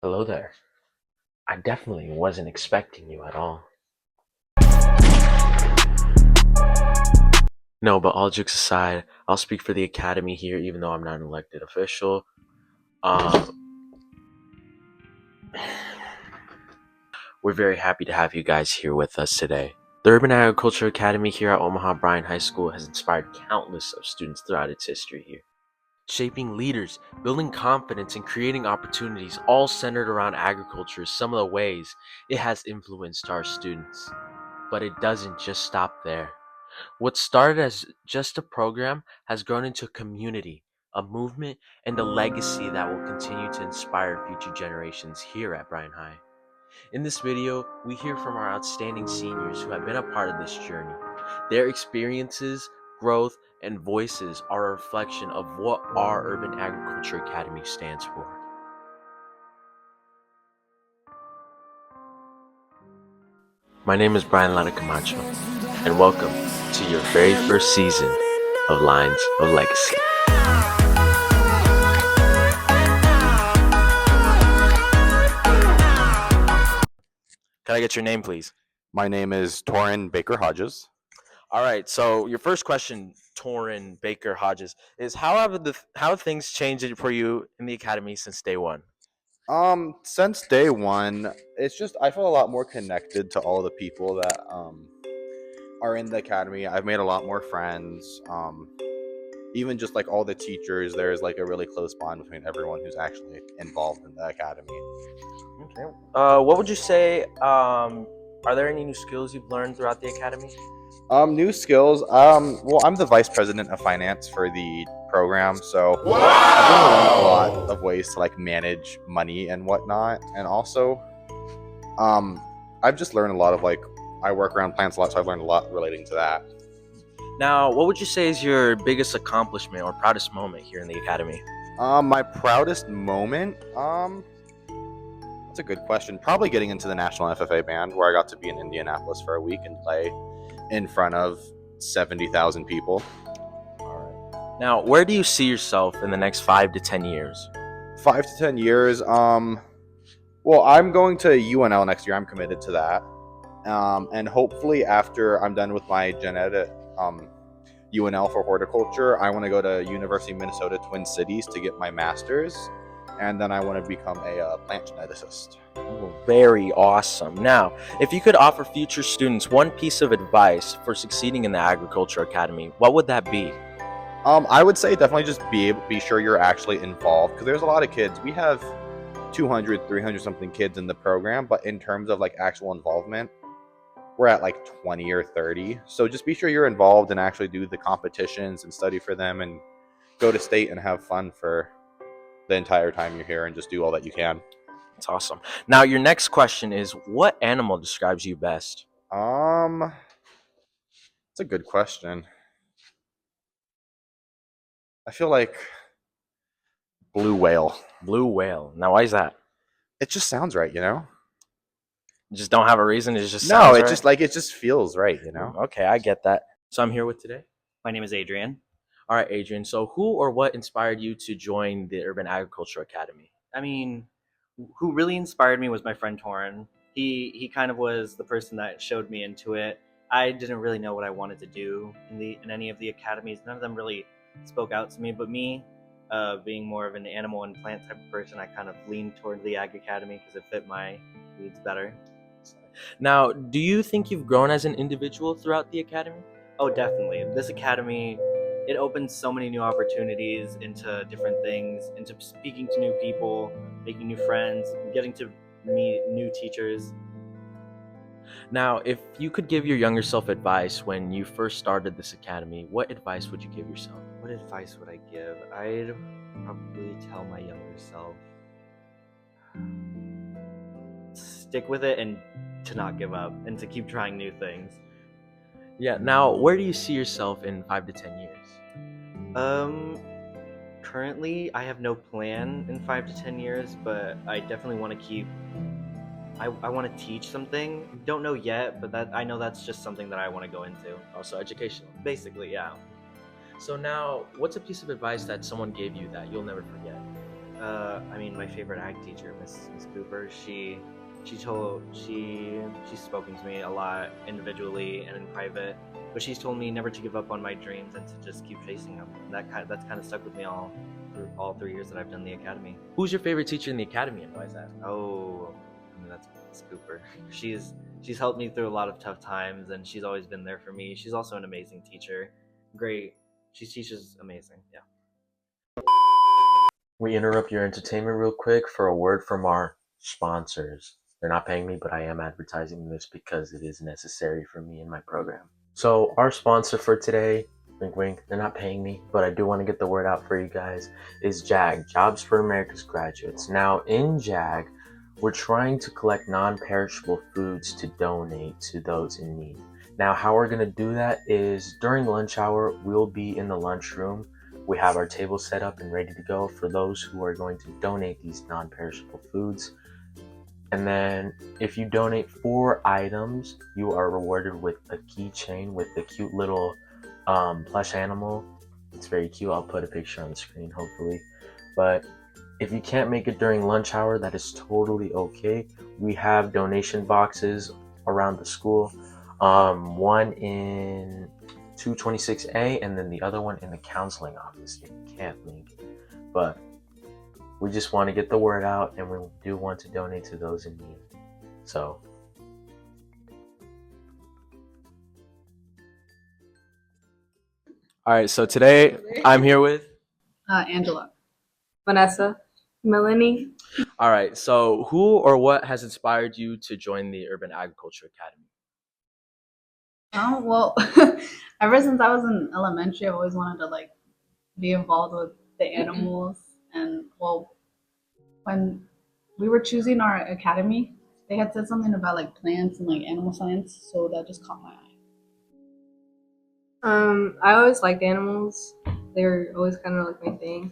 Hello there. I definitely wasn't expecting you at all. No, but all jokes aside, I'll speak for the Academy here, even though I'm not an elected official. Um, we're very happy to have you guys here with us today. The Urban Agriculture Academy here at Omaha Bryan High School has inspired countless of students throughout its history here, shaping leaders, building confidence, and creating opportunities, all centered around agriculture, is some of the ways it has influenced our students. But it doesn't just stop there. What started as just a program has grown into a community, a movement, and a legacy that will continue to inspire future generations here at Bryan High. In this video, we hear from our outstanding seniors who have been a part of this journey. Their experiences, growth, and voices are a reflection of what our Urban Agriculture Academy stands for. My name is Brian Lara Camacho, and welcome to your very first season of Lines of Legacy. Can I get your name, please? My name is Torrin Baker Hodges. All right. So your first question, Torrin Baker Hodges, is how have things changed for you in the academy since day one? Since day one, it's just I feel a lot more connected to all the people that are in the academy. I've made a lot more friends. Even just like all the teachers, there's like a really close bond between everyone who's actually involved in the academy. Okay. What would you say? Are there any new skills you've learned throughout the academy? New skills. Well, I'm the vice president of finance for the program, so I've learned a lot of ways to like manage money and whatnot, and also, I've just learned a lot of like I work around plants a lot, so I've learned a lot relating to that. Now, what would you say is your biggest accomplishment or proudest moment here in the academy? My proudest moment. That's a good question. Probably getting into the National FFA band, where I got to be in Indianapolis for a week and play in front of 70,000 people. All right. Now, where do you see yourself in the next 5 to 10 years? 5 to 10 years. Well, I'm going to UNL next year. I'm committed to that. And hopefully, after I'm done with my genetic UNL for horticulture, I want to go to University of Minnesota Twin Cities to get my master's, and then I want to become a plant geneticist. Oh, very awesome. Now, if you could offer future students one piece of advice for succeeding in the Agriculture Academy, what would that be? I would say definitely just be sure you're actually involved, because there's a lot of kids. We have 200, 300 something kids in the program, but in terms of like actual involvement, we're at like 20 or 30. So just be sure you're involved and actually do the competitions and study for them and go to state and have fun for the entire time you're here and just do all that you can. That's awesome. Now, your next question is, what animal describes you best? It's a good question. I feel like blue whale. Blue whale. Now, why is that? It just sounds right, you know? You just don't have a reason? It just No, sounds it right? just like it just feels right, you know? Okay, I get that. So I'm here with today. My name is Adrian. All right, Adrian. So who or what inspired you to join the Urban Agriculture Academy? I mean, who really inspired me was my friend Torrin. He kind of was the person that showed me into it. I didn't really know what I wanted to do in any of the academies. None of them really spoke out to me, but me, being more of an animal and plant type of person, I kind of leaned toward the Ag Academy because it fit my needs better. Now, do you think you've grown as an individual throughout the academy? Oh, definitely. This academy, it opens so many new opportunities into different things, into speaking to new people, making new friends, getting to meet new teachers. Now, if you could give your younger self advice when you first started this academy, what advice would you give yourself? What advice would I give? I'd probably tell my younger self, stick with it and to not give up and to keep trying new things. Yeah, now, where do you see yourself in 5 to 10 years? Currently, I have no plan in 5 to 10 years, but I definitely want to keep. I want to teach something. Don't know yet, but I know that's just something that I want to go into. Also, educational. Basically, yeah. So now, what's a piece of advice that someone gave you that you'll never forget? I mean, my favorite ag teacher, Miss Cooper. She's spoken to me a lot individually and in private, but she's told me never to give up on my dreams and to just keep chasing them. And that's kind of stuck with me all through all 3 years that I've done the academy. Who's your favorite teacher in the academy, and why is that? Oh, I mean, that's Miss Cooper. She's helped me through a lot of tough times, and she's always been there for me. She's also an amazing teacher. Great. She teaches amazing. Yeah. We interrupt your entertainment real quick for a word from our sponsors. They're not paying me, but I am advertising this because it is necessary for me in my program. So our sponsor for today, wink wink, they're not paying me, but I do want to get the word out for you guys, is JAG, Jobs for America's Graduates. Now in JAG, we're trying to collect non-perishable foods to donate to those in need. Now how we're going to do that is during lunch hour, we'll be in the lunchroom. We have our table set up and ready to go for those who are going to donate these non-perishable foods. And then if you donate 4 items, you are rewarded with a keychain with the cute little plush animal. It's very cute. I'll put a picture on the screen, hopefully. But if you can't make it during lunch hour, that is totally okay. We have donation boxes around the school. One in 226A and then the other one in the counseling office if you can't make it. But we just want to get the word out, and we do want to donate to those in need. So all right, so today I'm here with Angela. Vanessa, Melanie. all right, so who or what has inspired you to join the Urban Agriculture Academy? Oh well, ever since I was in elementary, I've always wanted to like be involved with the animals. And well, when we were choosing our academy, they had said something about like plants and like animal science, so that just caught my eye. I always liked animals. They were always kind of like my thing.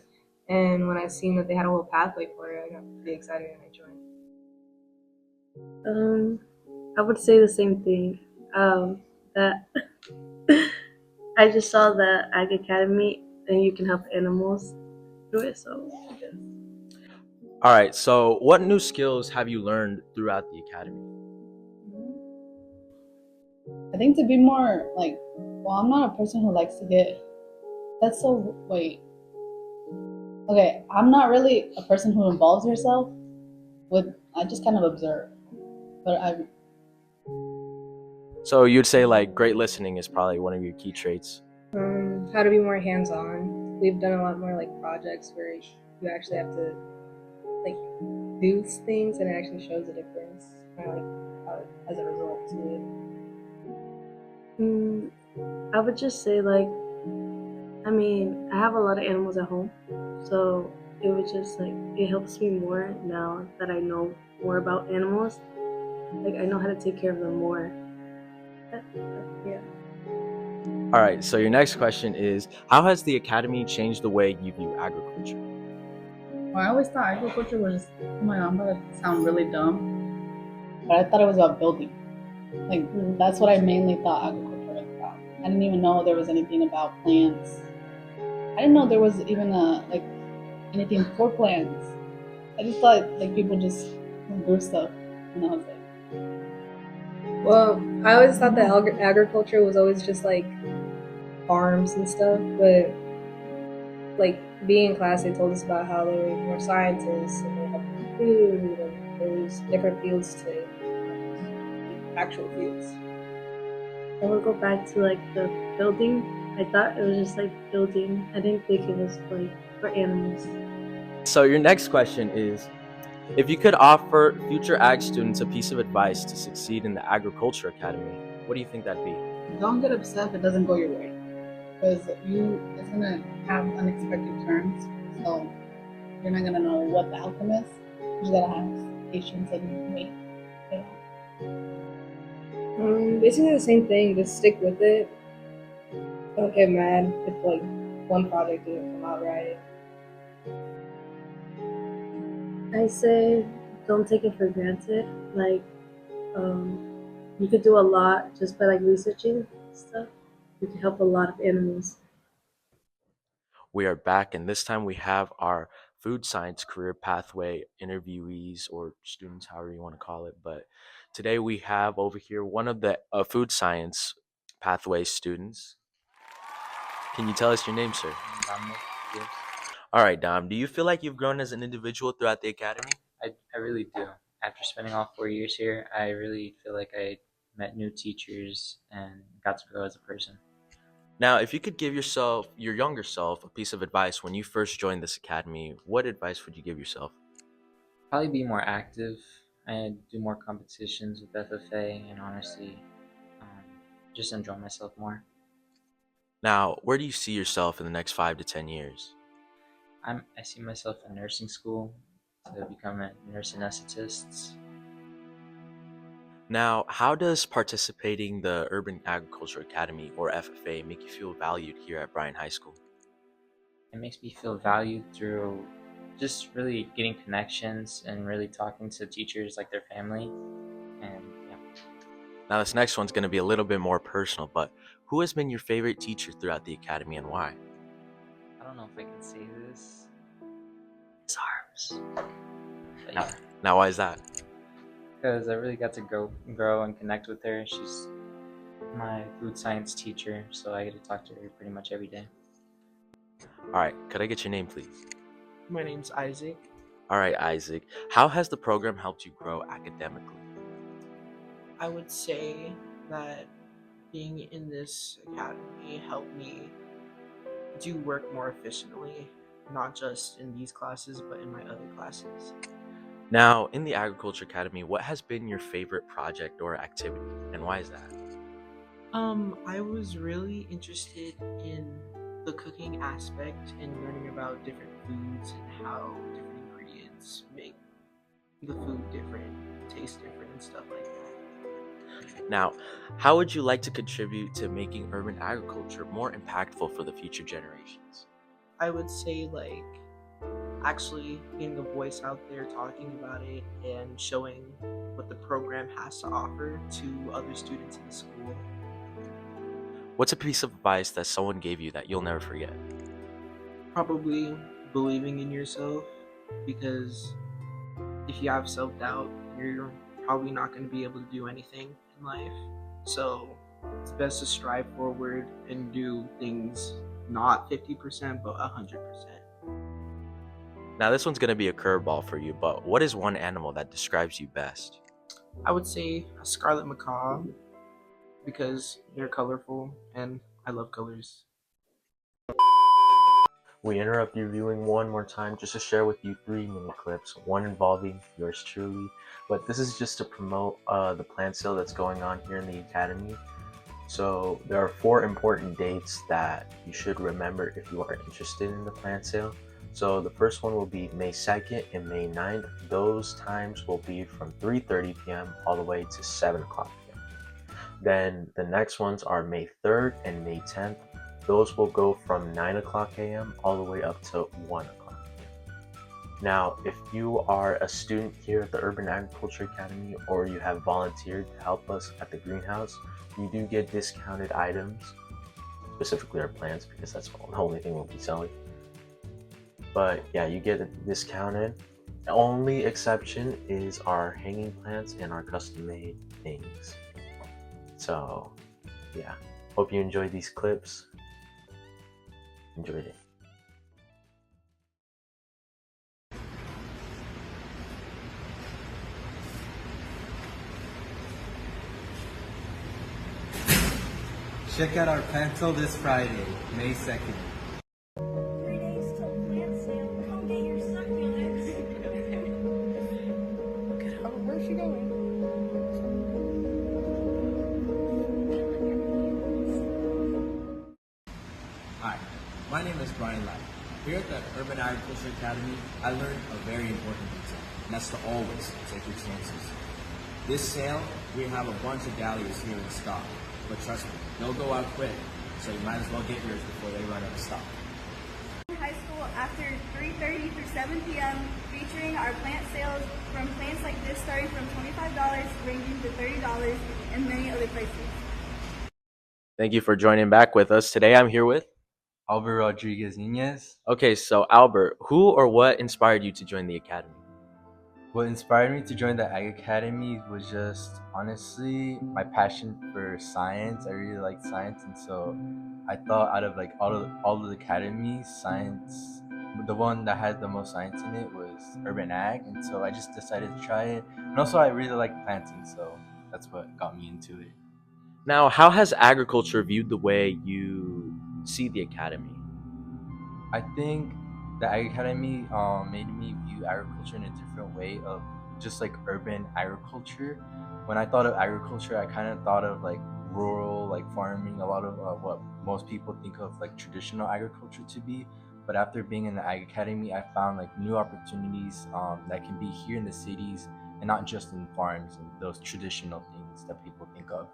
And when I seen that they had a whole pathway for it, I got pretty excited and I joined. I would say the same thing. That I just saw the Ag Academy and you can help animals do it. So I guess. All right, so what new skills have you learned throughout the academy? I think to be more like, well, I'm not a person who likes to get. That's so wait. Okay, I'm not really a person who involves herself with. I just kind of observe, but I So you'd say like great listening is probably one of your key traits. How to be more hands-on. We've done a lot more like projects where you actually have to like do things and it actually shows a difference. Kind of like how it, as a result to it. I would just say like, I mean, I have a lot of animals at home, so it was just like it helps me more now that I know more about animals. Like I know how to take care of them more. Yeah. All right, so your next question is, how has the academy changed the way you view agriculture? well, I always thought agriculture was just. Oh my god, I'm gonna sound really dumb, but I thought it was about building. Like that's what I mainly thought agriculture was about. I didn't even know there was anything about plants. I didn't know there was even like anything for plants. I just thought like people just grew stuff, and I was like, Well, I always thought that agriculture was always just like farms and stuff, but like being in class, they told us about how they were more scientists and they have food and there's different fields to actual fields. I would go back to like the building. I thought it was just like building. I didn't think it was like for animals. So your next question is, if you could offer future ag students a piece of advice to succeed in the Agriculture Academy, what do you think that'd be? don't get upset if it doesn't go your way, because it's gonna have unexpected turns. So you're not gonna know what the outcome is. You just gotta have patience and wait. Basically the same thing. Just stick with it. Don't get mad if like one project didn't come out right. I say don't take it for granted. Like, you could do a lot just by like researching stuff. You can help a lot of animals. We are back, and this time we have our food science career pathway interviewees or students, however you want to call it. But today we have over here one of the food science pathway students. Can you tell us your name, sir? Dominic, yes. All right, Dom. Do you feel like you've grown as an individual throughout the academy? I really do. After spending all 4 years here, I really feel like I met new teachers and got to grow as a person. Now, if you could give yourself, your younger self, a piece of advice when you first joined this academy, what advice would you give yourself? Probably be more active and do more competitions with FFA and honestly, um, just enjoy myself more. Now, where do you see yourself in the next 5 to 10 years? I see myself in nursing school to become a nurse anesthetist. Now, how does participating the Urban Agriculture Academy or FFA make you feel valued here at Bryan High School? It makes me feel valued through just really getting connections and really talking to teachers like their family. And yeah, Now, this next one's going to be a little bit more personal, but who has been your favorite teacher throughout the academy and why? I don't know if I can say this. His arms. But Now, yeah, now why is that? because I really got to grow and connect with her. She's my food science teacher, so I get to talk to her pretty much every day. All right, could I get your name, please? My name's Isaac. All right, Isaac. How has the program helped you grow academically? I would say that being in this academy helped me do work more efficiently, not just in these classes, but in my other classes. Now, in the Agriculture Academy, what has been your favorite project or activity, and why is that? I was really interested in the cooking aspect and learning about different foods and how different ingredients make the food different, taste different, and stuff like that. Now, how would you like to contribute to making urban agriculture more impactful for the future generations? I would say, like, actually being a voice out there talking about it and showing what the program has to offer to other students in the school. What's a piece of advice that someone gave you that you'll never forget? Probably believing in yourself, because if you have self-doubt, you're probably not going to be able to do anything in life. So it's best to strive forward and do things not 50% but 100%. Now, this one's going to be a curveball for you, but what is one animal that describes you best? I would say a scarlet macaw, because they're colorful and I love colors. We interrupt your viewing one more time just to share with you 3 mini clips, one involving yours truly. But this is just to promote the plant sale that's going on here in the academy. So there are 4 important dates that you should remember if you are interested in the plant sale. So the first one will be May 2nd and May 9th. Those times will be from 3:30 p.m. all the way to 7 o'clock p.m. Then the next ones are May 3rd and May 10th. Those will go from 9 o'clock a.m. all the way up to 1 o'clock p.m. Now, if you are a student here at the Urban Agriculture Academy or you have volunteered to help us at the greenhouse, you do get discounted items, specifically our plants, because that's the only thing we'll be selling. But yeah, you get it discounted. The only exception is our hanging plants and our custom-made things. So yeah, hope you enjoyed these clips. Enjoyed it. Check out our plant sale this Friday, May 2nd. 3 days till plant sale. Come get your succulents. Look at her, where's she going? Hi, my name is Brian Light. Here at the Urban Agriculture Academy, I learned a very important detail, and that's to always take your chances. This sale, we have a bunch of dahlias here in stock, but trust me, they'll go out quick, so you might as well get yours before they run out of stock. High school after 3:30 through 7 p.m. featuring our plant sales from plants like this starting from $25 ranging to $30 and many other places. Thank you for joining back with us. Today I'm here with Albert Rodriguez Nunez. Okay, so Albert, who or what inspired you to join the academy? What inspired me to join the Ag Academy was just honestly my passion for science. I really like science, and so I thought out of like all of the academies, science, the one that had the most science in it was urban ag, and so I just decided to try it. And also, I really like planting, so that's what got me into it. Now, how has agriculture viewed the way you see the academy? I think the Ag Academy made me view agriculture in a different way of just like urban agriculture. When I thought of agriculture, I kind of thought of like rural, like farming, a lot of what most people think of like traditional agriculture to be. But after being in the Ag Academy, I found like new opportunities that can be here in the cities and not just in farms and those traditional things that people think of.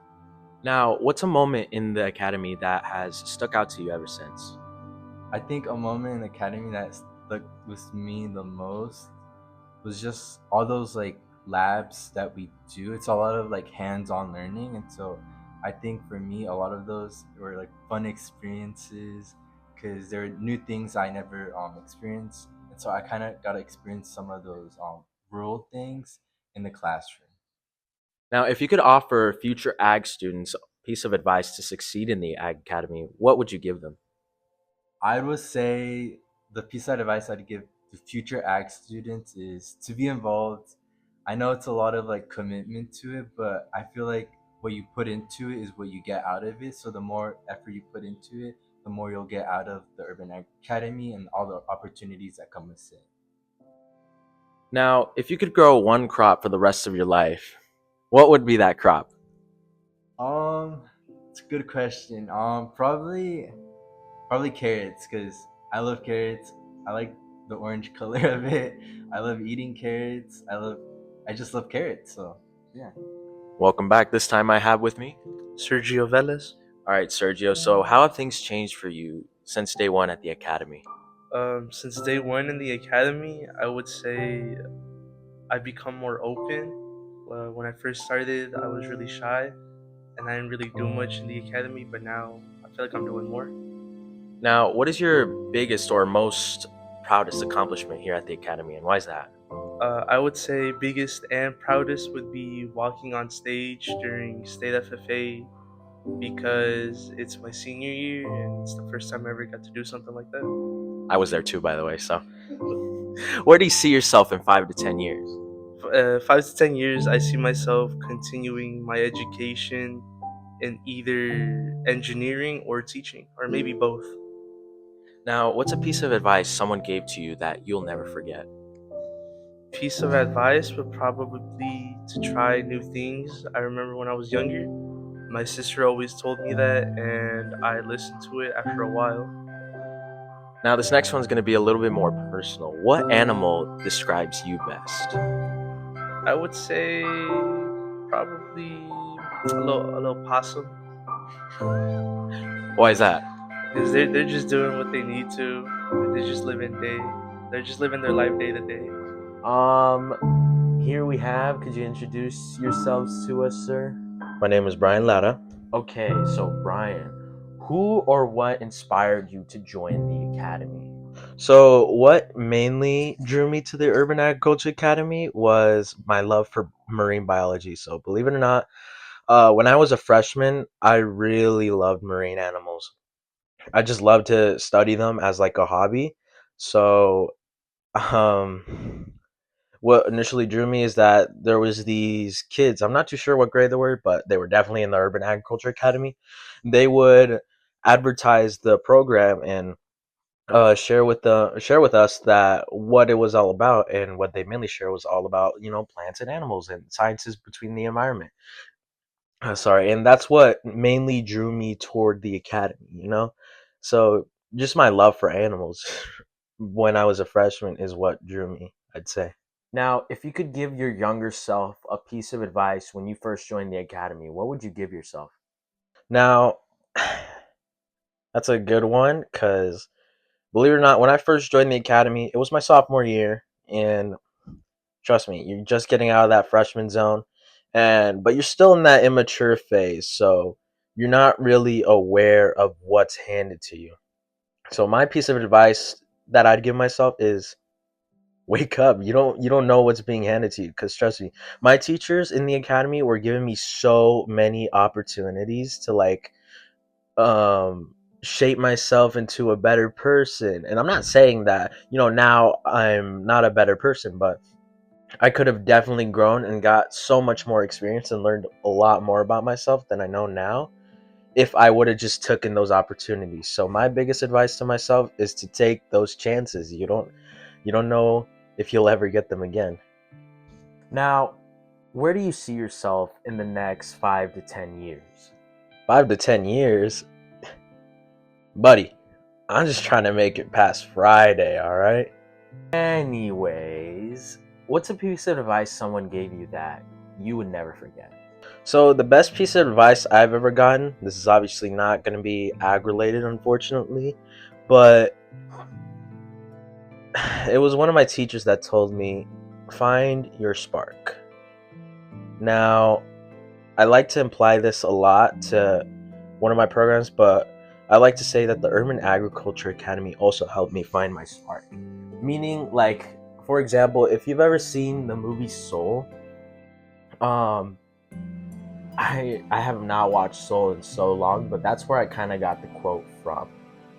Now, what's a moment in the academy that has stuck out to you ever since? I think a moment in the academy that stuck with me the most was just all those like labs that we do. It's a lot of like hands-on learning, and so I think for me, a lot of those were like fun experiences because there are new things I never experienced, and so I kind of got to experience some of those rural things in the classroom. Now, if you could offer future ag students a piece of advice to succeed in the ag academy, what would you give them? I would say the piece of advice I'd give to future ag students is to be involved. I know it's a lot of like commitment to it, but I feel like what you put into it is what you get out of it. So the more effort you put into it, the more you'll get out of the Urban Ag Academy and all the opportunities that come with it. Now, if you could grow one crop for the rest of your life, what would be that crop? Um, it's a good question. Probably carrots because I love carrots. I like the orange color of it. I love eating carrots. I just love carrots. So yeah. Welcome back. This time I have with me. Sergio Velez. All right, Sergio. So, how have things changed for you since day one at the academy? Since day one in the academy, I would say I've become more open. When I first started, I was really shy and I didn't really do much in the academy, but now I feel like I'm doing more. Now, what is your biggest or most proudest accomplishment here at the academy, and why is that? I would say biggest and proudest would be walking on stage during State FFA because it's my senior year and it's the first time I ever got to do something like that. I was there too, by the way. So, where do you see yourself in 5 to 10 years? 5 to 10 years, I see myself continuing my education in either engineering or teaching, or maybe both. Now, what's a piece of advice someone gave to you that you'll never forget? Piece of advice would probably be to try new things. I remember when I was younger, my sister always told me that, and I listened to it after a while. Now, this next one's going to be a little bit more personal. What animal describes you best? I would say probably a little possum. Why is that? Because they're just doing what they need to. They're just living day. They're just living their life day to day. Here we have. Could you introduce yourselves to us, sir? My name is Brian Lara. Okay, so Brian, who or what inspired you to join the academy? So, what mainly drew me to the Urban Agriculture Academy was my love for marine biology. So, believe it or not, when I was a freshman, I really loved marine animals. I just loved to study them as like a hobby. So, um, what initially drew me is that there was these kids. I'm not too sure what grade they were, but they were definitely in the Urban Agriculture Academy. They would advertise the program and share with us that what it was all about, and what they mainly share was all about plants and animals and sciences between the environment. Sorry, and that's what mainly drew me toward the academy. So just my love for animals when I was a freshman is what drew me, I'd say. Now, if you could give your younger self a piece of advice when you first joined the academy, what would you give yourself? Now, that's a good one because believe it or not, when I first joined the academy, it was my sophomore year, and trust me, you're just getting out of that freshman zone, but you're still in that immature phase, so you're not really aware of what's handed to you. So my piece of advice that I'd give myself is wake up. You don't know what's being handed to you, because trust me, my teachers in the academy were giving me so many opportunities to um shape myself into a better person. And I'm not saying that, now I'm not a better person, but I could have definitely grown and got so much more experience and learned a lot more about myself than I know now if I would have just taken those opportunities. So my biggest advice to myself is to take those chances. You don't know if you'll ever get them again. Now, where do you see yourself in the next 5 to 10 years? 5 to 10 years, buddy. I'm just trying to make it past Friday, all right? Anyways, what's a piece of advice someone gave you that you would never forget? So the best piece of advice I've ever gotten, this is obviously not going to be ag related, unfortunately, but it was one of my teachers that told me, find your spark. Now, I like to imply this a lot to one of my programs, but I like to say that the Urban Agriculture Academy also helped me find my spark. Meaning, like, for example, if you've ever seen the movie Soul, um, I have not watched Soul in so long, but that's where I kind of got the quote from.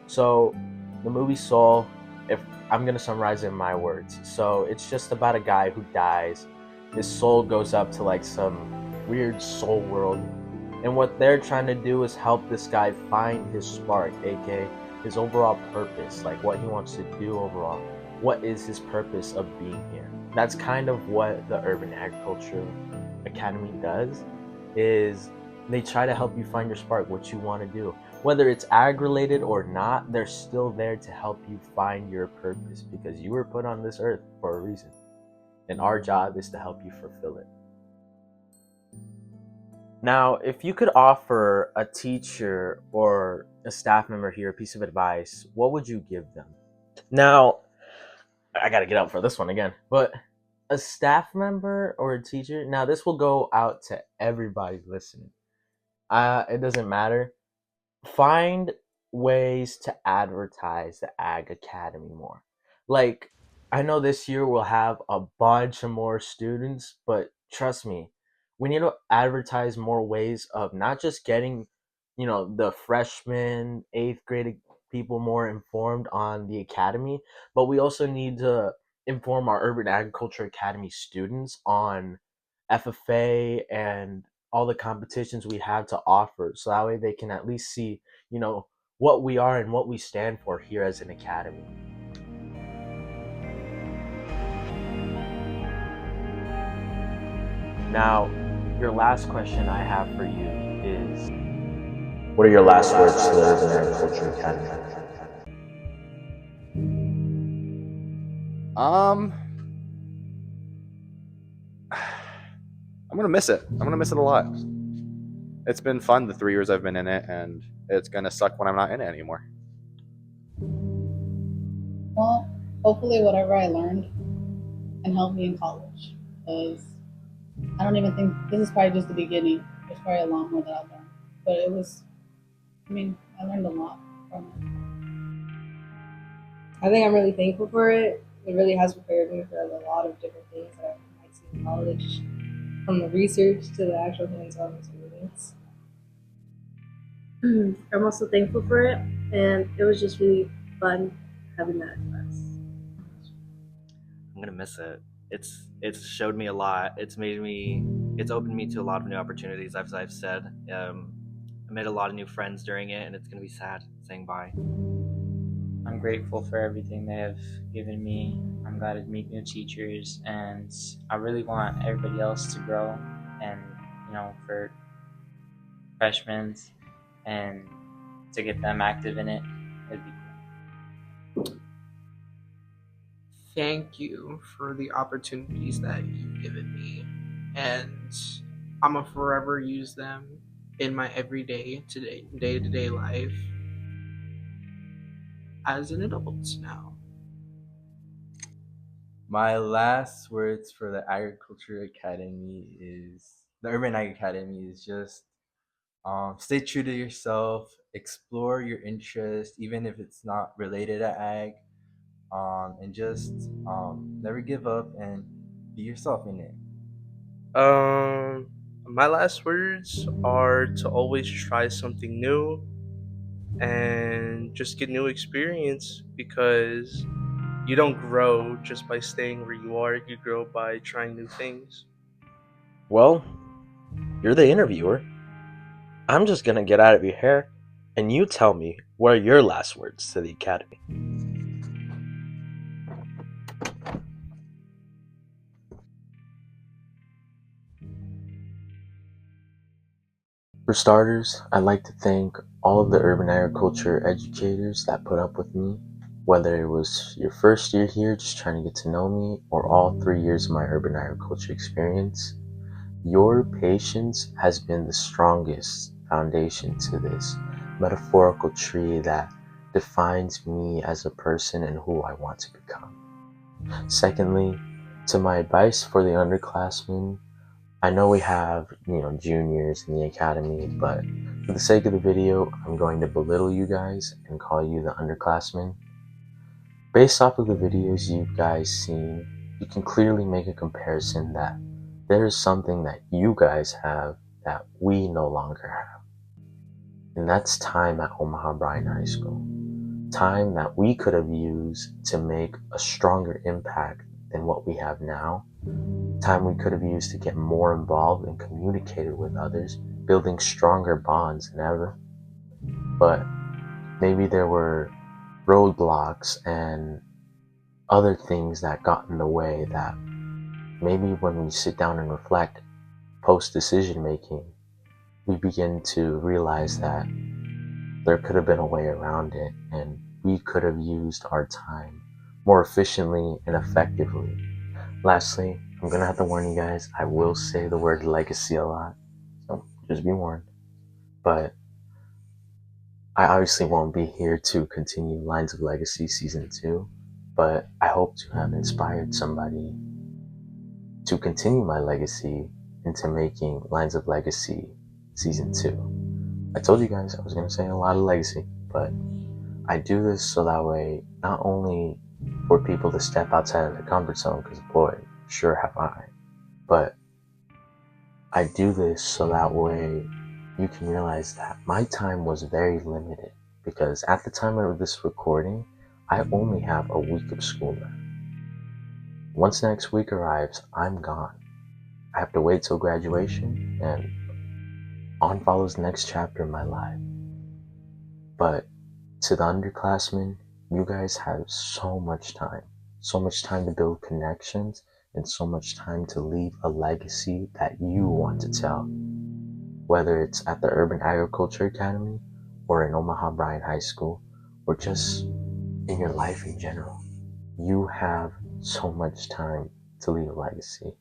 So, the movie Soul, if I'm gonna summarize it in my words, so it's just about a guy who dies. His soul goes up to like some weird soul world, and what they're trying to do is help this guy find his spark, aka his overall purpose, like what he wants to do overall. What is his purpose of being here? That's kind of what the Urban Agriculture Academy does, is they try to help you find your spark, what you want to do. Whether it's ag related or not, they're still there to help you find your purpose, because you were put on this earth for a reason. And our job is to help you fulfill it. Now, if you could offer a teacher or a staff member here a piece of advice, what would you give them? Now, I got to get up for this one again. But a staff member or a teacher, now this will go out to everybody listening. It doesn't matter. Find ways to advertise the Ag Academy more. Like, I know this year we'll have a bunch of more students, but trust me, we need to advertise more ways of not just getting, the freshmen, eighth grade people more informed on the academy, but we also need to inform our Urban Agriculture Academy students on FFA and all the competitions we have to offer, so that way they can at least see, what we are and what we stand for here as an academy. Now, your last question I have for you is, what are your last words to the Urban Agriculture Academy? I'm gonna miss it. I'm gonna miss it a lot. It's been fun the 3 years I've been in it, and it's gonna suck when I'm not in it anymore. Well, hopefully, whatever I learned can help me in college. Because I don't even think this is probably just the beginning. There's probably a lot more that I'll learn. But I learned a lot from it. I think I'm really thankful for it. It really has prepared me for a lot of different things that I might see in college, from the research to the actual hands-on experience. I'm also thankful for it, and it was just really fun having that class. I'm gonna miss it. It's showed me a lot. It's opened me to a lot of new opportunities. As I've said, I made a lot of new friends during it, and it's gonna be sad saying bye. I'm grateful for everything they have given me. I'm glad to meet new teachers, and I really want everybody else to grow, and for freshmen and to get them active in it, it'd be cool. Thank you for the opportunities that you've given me, and I'm gonna forever use them in my everyday day-to-day life as an adult now. My last words for the Agriculture Academy is the Urban Ag Academy is just Stay true to yourself, explore your interest, even if it's not related to ag, and just never give up and be yourself in it. Um, my last words are to always try something new and just get new experience because you don't grow just by staying where you are. You grow by trying new things. Well, you're the interviewer. I'm just gonna get out of your hair, and you tell me what are your last words to the academy. For starters, I'd like to thank all of the urban agriculture educators that put up with me, whether it was your first year here just trying to get to know me, or all 3 years of my urban agriculture experience. Your patience has been the strongest foundation to this metaphorical tree that defines me as a person and who I want to become. Secondly, to my advice for the underclassmen, I know we have, juniors in the academy, but for the sake of the video, I'm going to belittle you guys and call you the underclassmen. Based off of the videos you guys seen, you can clearly make a comparison that there is something that you guys have that we no longer have. And that's time at Omaha Bryan High School. Time that we could have used to make a stronger impact than what we have now. Time we could have used to get more involved and communicated with others, building stronger bonds than ever. But maybe there were roadblocks and other things that got in the way that maybe when we sit down and reflect post decision making, we begin to realize that there could have been a way around it and we could have used our time more efficiently and effectively. Lastly, I'm gonna have to warn you guys, I will say the word legacy a lot, so just be warned. But I obviously won't be here to continue Lines of Legacy Season 2, but I hope to have inspired somebody to continue my legacy into making Lines of Legacy Season 2. I told you guys I was going to say a lot of legacy, but I do this so that way, not only for people to step outside of their comfort zone, because boy, sure have I, but I do this so that way you can realize that my time was very limited, because at the time of this recording, I only have a week of school left. Once next week arrives, I'm gone. I have to wait till graduation, and on follows the next chapter in my life. But to the underclassmen, you guys have so much time to build connections, and so much time to leave a legacy that you want to tell. Whether it's at the Urban Agriculture Academy, or in Omaha Bryan High School, or just in your life in general, you have so much time to leave a legacy.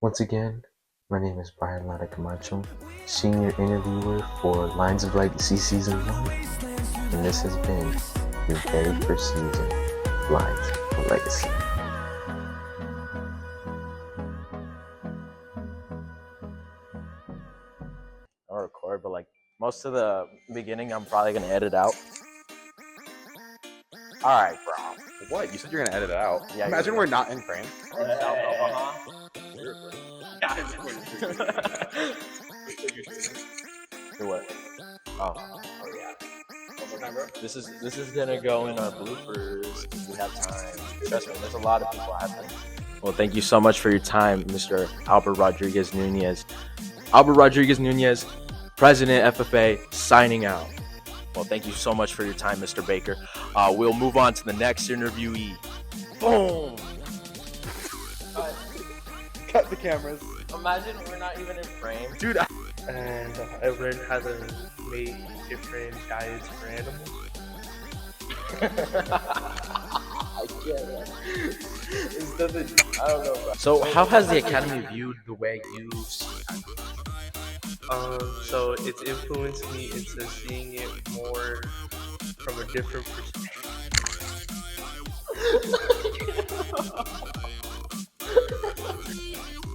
Once again, my name is Brian Lara Camacho, Senior Interviewer for Lines of Legacy Season 1, and this has been your very first season of Lines of Legacy. I'll record, but most of the beginning I'm probably going to edit out. Alright, bro. What? You said you're gonna edit it out. Yeah, Imagine we're not in frame. In South Omaha. Do what? Oh yeah. This is gonna go in our bloopers if we have time. Trust me, there's a lot of people happening. Well, thank you so much for your time, Mr. Albert Rodriguez Nunez. Albert Rodriguez Nunez, President FFA, signing out. Well, thank you so much for your time, Mr. Baker. We'll move on to the next interviewee. Boom! Cut the cameras. Imagine we're not even in frame. Dude, And I learned how to make different diets for animals. I get it. It's nothing, I don't know, bro. So, how has the Academy viewed the way you see agriculture? So it's influenced me into seeing it more from a different perspective.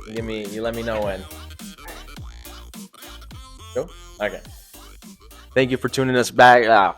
You let me know when. Go? Okay. Thank you for tuning us back.